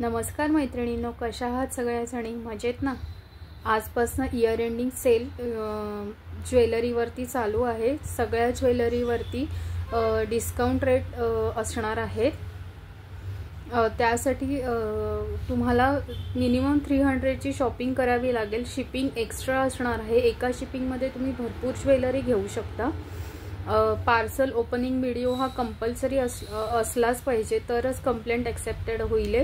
नमस्कार मैत्रिणींनो, कशा आहात सगळ्याजणी? मजेत ना? आजपासून इयर एंडिंग सेल ज्वेलरीवरती चालू आहे। सगळ्या ज्वेलरीवरती डिस्काउंट रेट असणार आहे। त्यासाठी तुम्हाला मिनिमम 300 ची शॉपिंग करावी लागेल। शिपिंग एक्स्ट्रा असणार आहे। एका शिपिंगमध्ये तुम्ही भरपूर ज्वेलरी घेऊ शकता। पार्सल ओपनिंग व्हिडिओ हा कंपल्सरी असलाच पाहिजे, तरच कंप्लेंट एक्सेप्टेड होईल।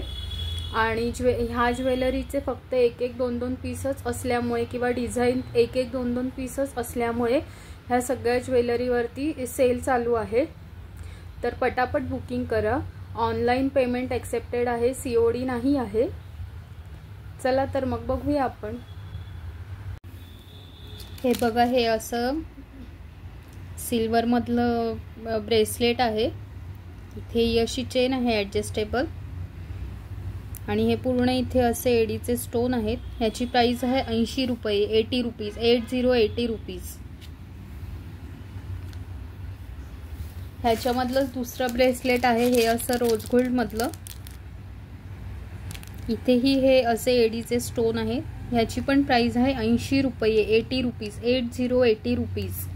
आणि ह्या ज्वेलरीचे फक्त एक एक दोन दोन पीसच असल्यामुळे किंवा डिझाइन एक एक दोन दोन पीसच असल्यामुळे ह्या सगळ्या ज्वेलरीवरती सेल चालू आहे। तर पटापट बुकिंग करा। ऑनलाइन पेमेंट एक्सेप्टेड आहे, सीओडी नाही आहे। चला तर मग बघूया आपण। हे बघा, हे असं सिल्वर मधलं ब्रेसलेट आहे। इथे अशी चेन आहे ॲडजस्टेबल आणि हे पूर्ण इथे असे एडीचे स्टोन आहेत। ह्याची प्राइस आहे 80 रुपये, 80 रुपीज, 80 रुपीज। ह्याच्यामधलं दुसरं ब्रेसलेट आहे, हे असं रोज गोल्ड मधलं। इथेही हे असे एडीचे स्टोन आहेत। ह्याची पण प्राइस आहे 80 रुपये, 80 रुपीज, 80 रुपीज।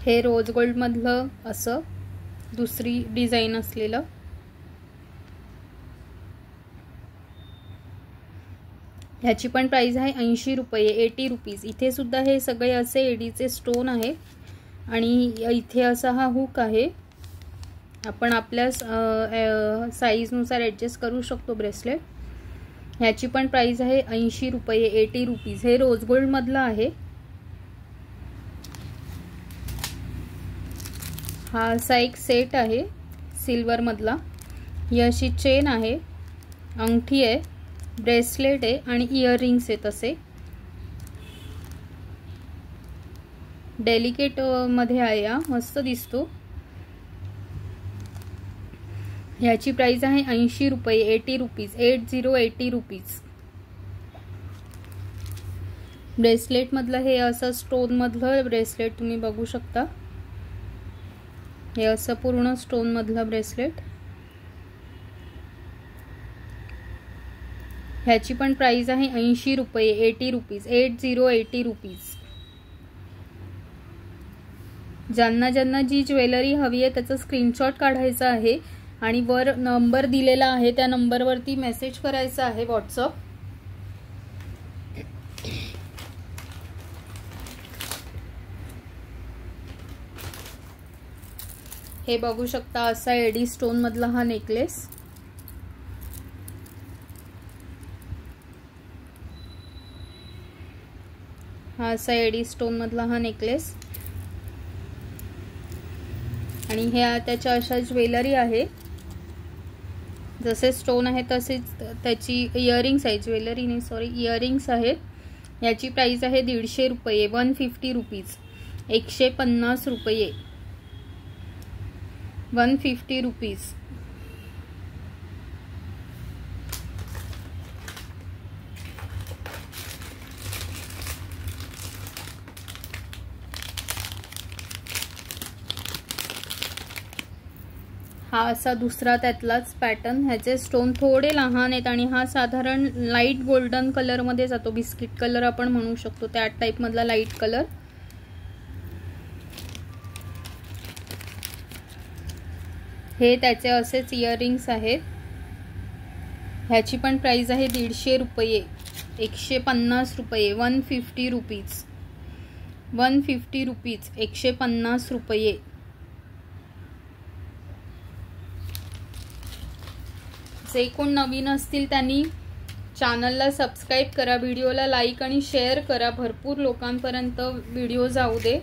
हे रोज गोल्ड मधलं असं दुसरी डिझाइन असलेलं। ह्याची पण प्राइस आहे 80 रुपये, 80 रुपीज। इथे सुद्धा हे सगळे असे एडीचे स्टोन आहेत आणि इथे असा हा हुक आहे। आपण आपल्या साइज नुसार ॲडजस्ट करू शकतो ब्रेसलेट। ह्याची पण प्राइस आहे 80 रुपये, 80 रुपीज। हे रोज गोल्ड मधलं आहे। हा असा एक सेट आहे सिल्वर मधला। ही अशी चेन आहे, अंगठी आहे, ब्रेसलेट आहे आणि इयरिंग्स आहेत असे। डेलिकेट मध्ये आहे, हा मस्त दिसतो। ह्याची प्राइस आहे 80 रुपये, 80 रुपीज, 80 रुपीज। ब्रेसलेट मधलं हे असं स्टोन मधलं ब्रेसलेट तुम्ही बघू शकता। हे असं पूर्ण स्टोन मधलं ब्रेसलेट। ह्याची पण प्राइस आहे 80 रुपये, 80 रुपीज, 80 रुपीज। ज्यांना ज्यांना जी ज्वेलरी हवी आहे त्याचा स्क्रीनशॉट काढायचा आहे आणि वर नंबर दिलेला आहे त्या नंबरवरती मेसेज करायचा आहे व्हॉट्सअप। हे बघू शकता, असा एडी स्टोन मधला हा नेकलेस। हा असा एडी स्टोन मधला हा नेकलेस आणि हे त्याच्या अशा ज्वेलरी आहे। जसे स्टोन आहे तसेच त्याची इयरिंग्स आहे, ज्वेलरी नाही सॉरी इयरिंग्स आहेत। याची प्राइस आहे 150 रुपये, 150 रुपीज, 150 रुपये, 150 रुपीज। हा असा दुसरा त्यातलाच पॅटर्न। ह्याचे स्टोन थोडे लहान आहेत आणि हा साधारण लाईट गोल्डन कलर मध्ये जातो, बिस्किट कलर आपण म्हणू शकतो, त्या टाइप मधला लाईट कलर। हे त्याचे असेच इयरिंग्स आहेत। ह्याची पण प्राइस आहे 150 रुपये, 150 रुपये, 150 रुपीज, 150 रुपीज, 150 रुपये। जे कोण नवीन असतील त्यांनी चॅनलला सबस्क्राइब करा, व्हिडिओला लाईक आणि शेअर करा, भरपूर लोकांपर्यंत व्हिडिओ जाऊ दे।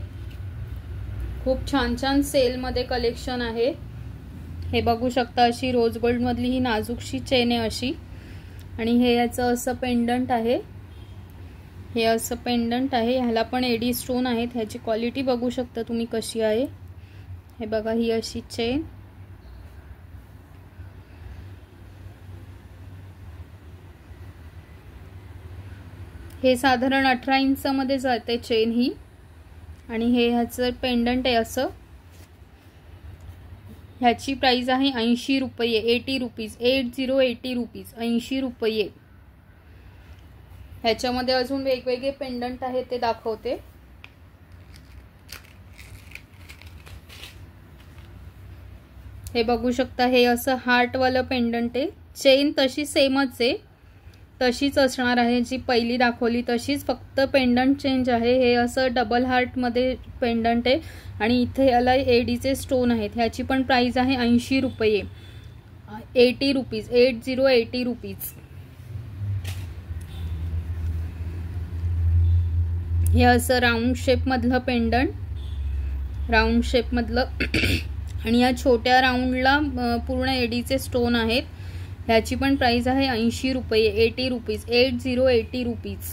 खूप छान छान सेल मध्ये कलेक्शन आहे। हे बघू शकता, अशी रोज गोल्ड मधली ही नाजूकशी चेन आहे अशी। आणि हे याचं असं पेंडंट आहे, हे असं पेंडंट आहे। ह्याला पण एडी स्टोन आहेत। ह्याची क्वालिटी बघू शकता तुम्ही कशी आहे। हे बघा, ही अशी चेन। हे साधारण 18 इंच मध्ये जाते चेन ही। आणि हे ह्याचं पेंडंट आहे असं. ह्याची प्राइस आहे 80 रुपये, 80 रुपीज, 80 रुपीज, 80 रुपये. ह्याच्यामध्ये अजून वेगवेगळे पेंडंट आहेत ते दाखवते. हे बघू शकता, हे असं हार्टवालं पेंडंट आहे. चेन तशी सेमच आहे, तशीच असणार आहे जी पहिली दाखवली तशीच, फक्त पेंडंट चेंज आहे. हे असं डबल हार्टमध्ये पेंडंट आहे आणि इथे याला एडीचे स्टोन आहेत. ह्याची पण प्राइस आहे 80 रुपये, 80 रुपीज, 80 रुपीज. हे असं राऊंड शेपमधलं पेंडंट, राऊंड शेपमधलं आणि या छोट्या राऊंडला पूर्ण एडीचे स्टोन आहेत. ह्याची पण प्राइस आहे 80 रुपये, 80 रुपीज, 80 रुपीज.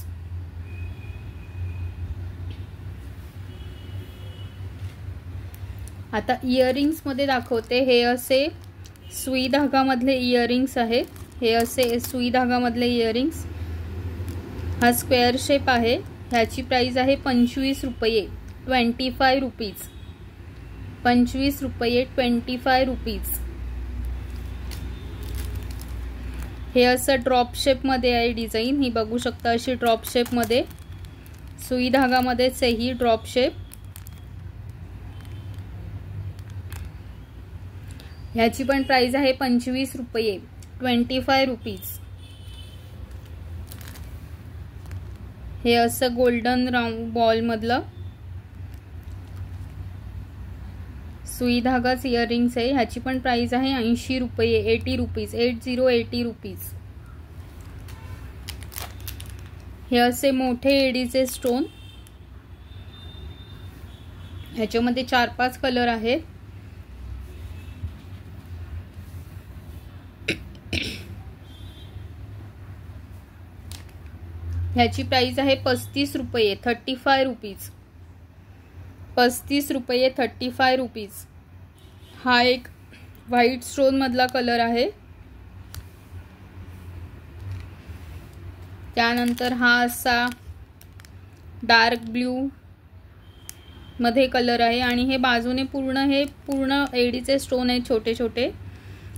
आता इयरिंग्स मध्ये दाखवते. हे असे सुई धागामधले इयरिंग्स आहेत. हे असे सुई धागामधले इयरिंग्स. हा स्क्वेअर शेप आहे. ह्याची प्राइस आहे 25 रुपये, 25 रुपीज, 25 रुपये, 25 रुपीज. हे असं ड्रॉप शेप मध्ये आहे डिझाइन. ही बघू शकता अशी ड्रॉप शेप मध्ये, सुई धागामध्येच आहे ही ड्रॉप शेप. ह्याची पण प्राइस आहे 25 रुपये, 25 रुपीज. हे असं गोल्डन राऊंड बॉल मधलं सुई धागाच इयरिंग्स आहे. ह्याची पण प्राइस आहे 80 रुपये, 80 रुपीज, 80 रुपीज. हे असे मोठे एडीचे स्टोन. ह्याच्यामध्ये 4-5 कलर आहेत. ह्याची प्राइस आहे 35 रुपये, 35 रुपीज, 35 रुपये, 35 रुपीज. हा एक व्हाईट स्टोन मधला कलर आहे. त्यानंतर हा असा डार्क ब्ल्यू मध्ये कलर आहे आणि हे बाजूने पूर्ण एडीचे स्टोन आहेत छोटे छोटे.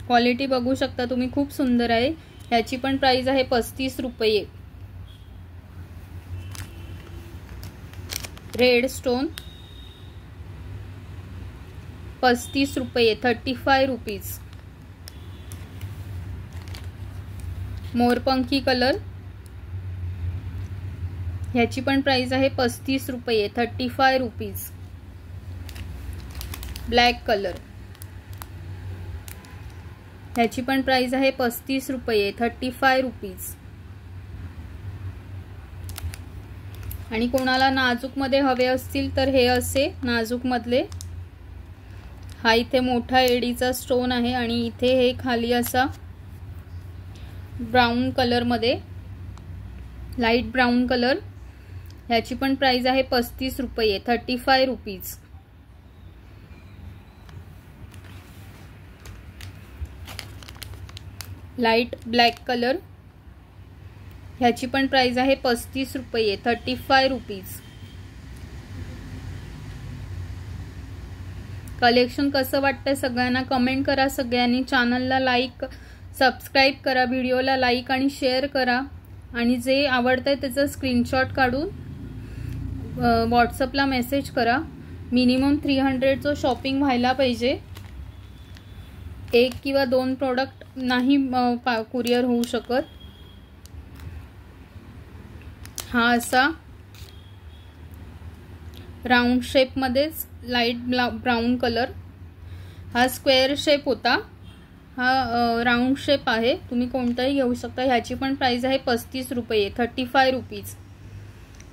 क्वालिटी बघू शकता तुम्ही, खूप सुंदर आहे. ह्याची पण प्राइस आहे 35 रुपये. रेड स्टोन 35 रुपये, 35 रुपीज. मोरपंखी कलर. ह्याची पण प्राइस आहे 35 रुपये, 35 रुपीज. Black colour. ह्याची पण प्राइस आहे 35 रुपये, 35 रुपीज. आणि कोणाला नाजूक मध्ये हवे असतील तर हे असे नाजूक मधले. हा इथे मोठा एडीचा स्टोन आहे आणि इथे हे खाली असा ब्राउन कलर मध्ये, लाईट ब्राउन कलर. ह्याची पण प्राइस आहे 35 रुपये, 35 रुपीज. Light black colour. ह्याची पण प्राइस आहे 35 रुपये, 35 रुपीज. कलेक्शन कसं वाटतंय सगळ्यांना कमेंट करा. सगळ्यांनी चॅनलला लाईक, सबस्क्राइब करा, व्हिडिओला लाईक आणि शेअर करा. आणि जे आवडतंय त्याचा स्क्रीनशॉट काढून व्हॉट्सअपला मेसेज करा. मिनिमम 300चं शॉपिंग व्हायला पाहिजे. 1 किंवा 2 प्रोडक्ट नाही कुरिअर होऊ शकत. हा असा राऊंड शेप मध्येच लाईट ब्राउन कलर. हा स्क्वेअर शेप होता, हा राऊंड शेप आहे. तुम्ही कोणताही घेऊ शकता. ह्याची पण प्राइस आहे 35 रुपये, 35 रुपीज,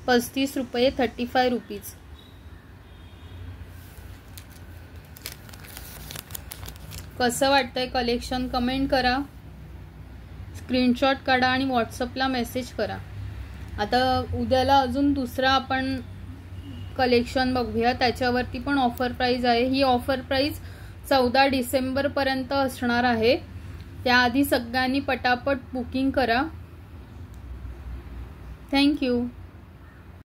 35 रुपये, 35 रुपीज. कसं वाटतंय कलेक्शन कमेंट करा, स्क्रीनशॉट काढा आणि व्हॉट्सअपला मेसेज करा. आता उद्याला अजून दुसरा आपण कलेक्शन बघूया. त्याच्यावरती पण ऑफर प्राइस आहे. ही ऑफर प्राइस 14 डिसेंबर पर्यंत असणार आहे. त्याआधी सगळ्यांनी पटापट बुकिंग करा. थँक्यू.